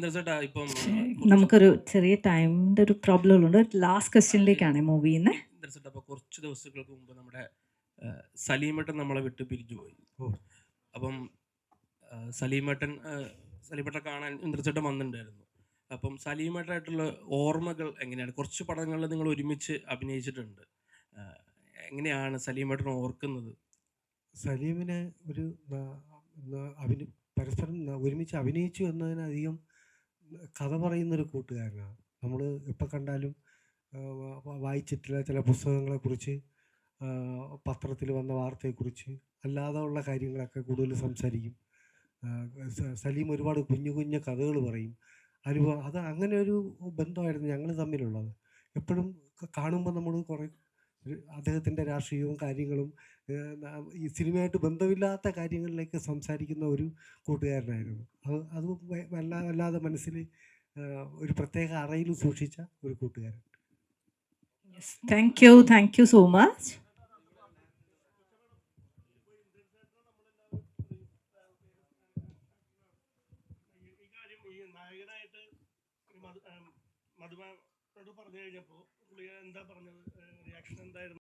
ചേട്ടാ ഇപ്പം നമുക്കൊരു ചെറിയ ടൈമിൻ്റെ ഒരു പ്രോബ്ലം ഉള്ളതുകൊണ്ട് ലാസ്റ്റ് ക്വസ്റ്റ്യനിലേക്കാണ് മൂവ് ചെയ്യുന്നത്. ചേട്ടാ അപ്പോൾ കുറച്ച് ദിവസങ്ങൾക്ക് മുമ്പ് നമ്മുടെ സലീമേട്ടൻ നമ്മളെ വിട്ട് പിരിഞ്ഞു പോയി. അപ്പം സലീമേട്ടൻ കാണാൻ ഇന്ദ്രചേട്ടൻ വന്നിട്ടുണ്ടായിരുന്നു. അപ്പം സലീമേട്ടനായിട്ടുള്ള ഓർമ്മകൾ എങ്ങനെയാണ്? കുറച്ച് പടങ്ങളിൽ നിങ്ങൾ ഒരുമിച്ച് അഭിനയിച്ചിട്ടുണ്ട്. എങ്ങനെയാണ് സലീമേട്ടൻ ഓർക്കുന്നത്? സലീമിനെ ഒരു പരസ്പരം ഒരുമിച്ച് അഭിനയിച്ചു എന്നതിനധികം കഥ പറയുന്നൊരു കൂട്ടുകാരനാണ്. നമ്മൾ എപ്പോൾ കണ്ടാലും വായിച്ചിട്ടുള്ള ചില പുസ്തകങ്ങളെക്കുറിച്ച്, പത്രത്തിൽ വന്ന വാർത്തയെക്കുറിച്ച്, അല്ലാതെ ഉള്ള കാര്യങ്ങളൊക്കെ കൂടുതൽ സംസാരിക്കും. സലീം ഒരുപാട് കുഞ്ഞു കുഞ്ഞു കഥകൾ പറയും. അത് അങ്ങനെ ഒരു ബന്ധമായിരുന്നു ഞങ്ങൾ തമ്മിലുള്ളത്. എപ്പോഴും കാണുമ്പോൾ നമ്മൾ കുറേ അദ്ദേഹത്തിൻ്റെ രാഷ്ട്രീയവും കാര്യങ്ങളും ഈ സിനിമയായിട്ട് ബന്ധമില്ലാത്ത കാര്യങ്ങളിലേക്ക് സംസാരിക്കുന്ന ഒരു കൂട്ടുകാരനായിരുന്നു. അത് വല്ലാതെ മനസ്സിൽ ഒരു പ്രത്യേക അറയിൽ സൂക്ഷിച്ച ഒരു കൂട്ടുകാരൻ. Thank you so much. നായകനായിട്ട് മധുമ പറഞ്ഞു കഴിഞ്ഞപ്പോൾ എന്താ പറഞ്ഞത്? റിയാക്ഷൻ എന്തായിരുന്നു?